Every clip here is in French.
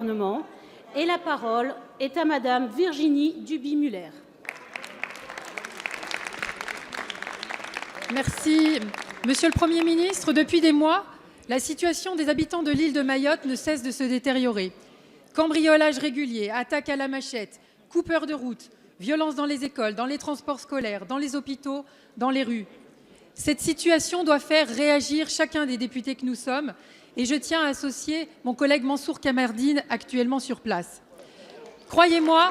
gouvernement. Et la parole est à Madame Virginie Duby-Muller. Merci. Monsieur le Premier ministre, depuis des mois, la situation des habitants de l'île de Mayotte ne cesse de se détériorer. Cambriolages réguliers, attaques à la machette, coupeurs de route, violences dans les écoles, dans les transports scolaires, dans les hôpitaux, dans les rues. Cette situation doit faire réagir chacun des députés que nous sommes et je tiens à associer mon collègue Mansour Kamardine, actuellement sur place. Croyez-moi,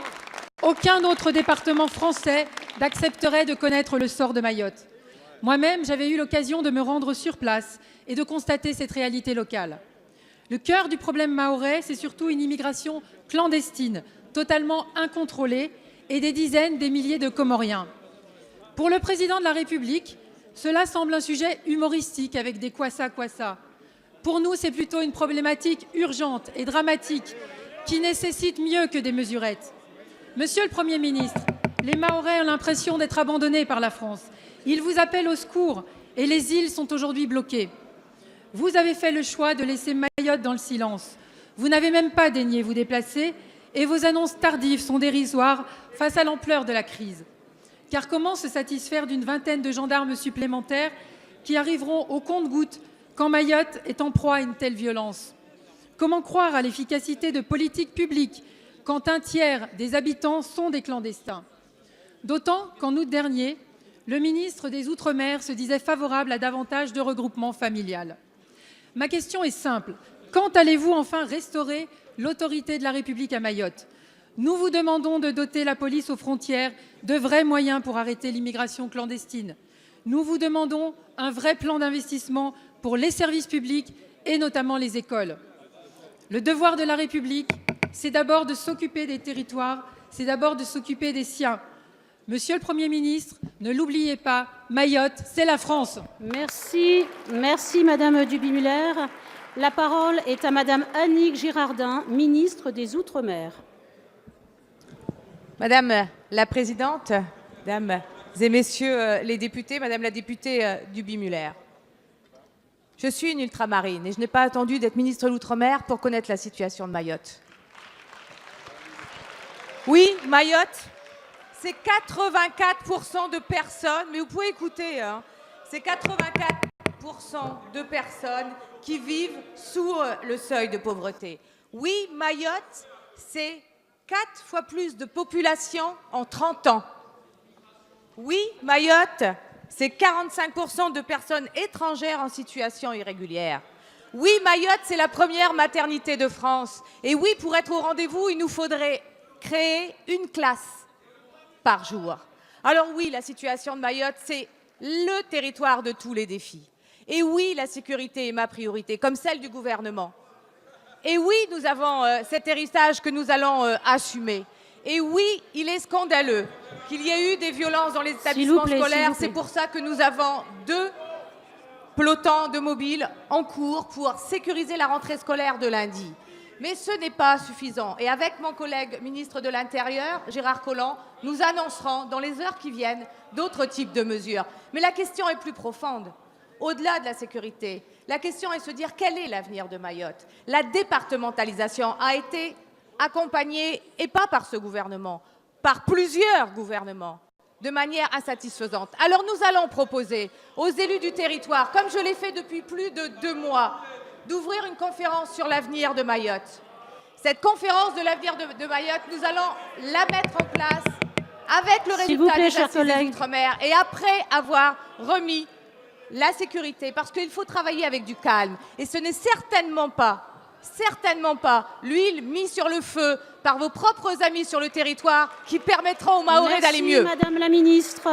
aucun autre département français n'accepterait de connaître le sort de Mayotte. Moi-même, j'avais eu l'occasion de me rendre sur place et de constater cette réalité locale. Le cœur du problème mahorais, c'est surtout une immigration clandestine, totalement incontrôlée, et des dizaines, des milliers de Comoriens. Pour le président de la République, cela semble un sujet humoristique avec des quoi ça. Pour nous, c'est plutôt une problématique urgente et dramatique qui nécessite mieux que des mesurettes. Monsieur le Premier ministre, les Mahorais ont l'impression d'être abandonnés par la France. Ils vous appellent au secours et les îles sont aujourd'hui bloquées. Vous avez fait le choix de laisser Mayotte dans le silence. Vous n'avez même pas daigné vous déplacer et vos annonces tardives sont dérisoires face à l'ampleur de la crise. Car comment se satisfaire d'une vingtaine de gendarmes supplémentaires qui arriveront au compte-gouttes quand Mayotte est en proie à une telle violence? Comment croire à l'efficacité de politiques publiques quand un tiers des habitants sont des clandestins? D'autant qu'en août dernier, le ministre des Outre-mer se disait favorable à davantage de regroupement familial. Ma question est simple. Quand allez-vous enfin restaurer l'autorité de la République à Mayotte? Nous vous demandons de doter la police aux frontières de vrais moyens pour arrêter l'immigration clandestine. Nous vous demandons un vrai plan d'investissement pour les services publics et notamment les écoles. Le devoir de la République, c'est d'abord de s'occuper des territoires, c'est d'abord de s'occuper des siens. Monsieur le Premier ministre, ne l'oubliez pas, Mayotte, c'est la France. Merci Madame Duby-Muller. La parole est à Madame Annick Girardin, ministre des Outre-mer. Madame la Présidente, Mesdames et Messieurs les députés, Madame la députée Duby-Muller, je suis une ultramarine et je n'ai pas attendu d'être ministre de l'Outre-mer pour connaître la situation de Mayotte. Oui, Mayotte, c'est 84% de personnes, mais vous pouvez écouter, hein, c'est 84% de personnes qui vivent sous le seuil de pauvreté. Oui, Mayotte, c'est 4 fois plus de population en 30 ans. Oui, Mayotte, c'est 45% de personnes étrangères en situation irrégulière. Oui, Mayotte, c'est la première maternité de France. Et oui, pour être au rendez-vous, il nous faudrait créer une classe par jour. Alors oui, la situation de Mayotte, c'est le territoire de tous les défis. Et oui, la sécurité est ma priorité, comme celle du gouvernement. Et oui, nous avons cet héritage que nous allons assumer. Et oui, il est scandaleux qu'il y ait eu des violences dans les établissements scolaires. C'est pour ça que nous avons 2 pelotons de mobiles en cours pour sécuriser la rentrée scolaire de lundi. Mais ce n'est pas suffisant. Et avec mon collègue ministre de l'Intérieur, Gérard Collomb, nous annoncerons dans les heures qui viennent d'autres types de mesures. Mais la question est plus profonde. Au-delà de la sécurité, la question est de se dire quel est l'avenir de Mayotte. La départementalisation a été accompagnée, et pas par ce gouvernement, par plusieurs gouvernements, de manière insatisfaisante. Alors nous allons proposer aux élus du territoire, comme je l'ai fait depuis plus de 2 mois, d'ouvrir une conférence sur l'avenir de Mayotte. Cette conférence de l'avenir de Mayotte, nous allons la mettre en place avec le résultat des assises des Outre-mer et après avoir remis la sécurité, parce qu'il faut travailler avec du calme. Et ce n'est certainement pas l'huile mise sur le feu par vos propres amis sur le territoire qui permettront aux Mahorais d'aller mieux. Merci Madame la Ministre.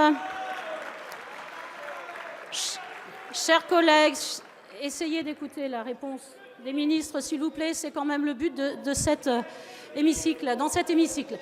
Chers collègues, essayez d'écouter la réponse des ministres, s'il vous plaît. C'est quand même le but de cet hémicycle, dans cet hémicycle.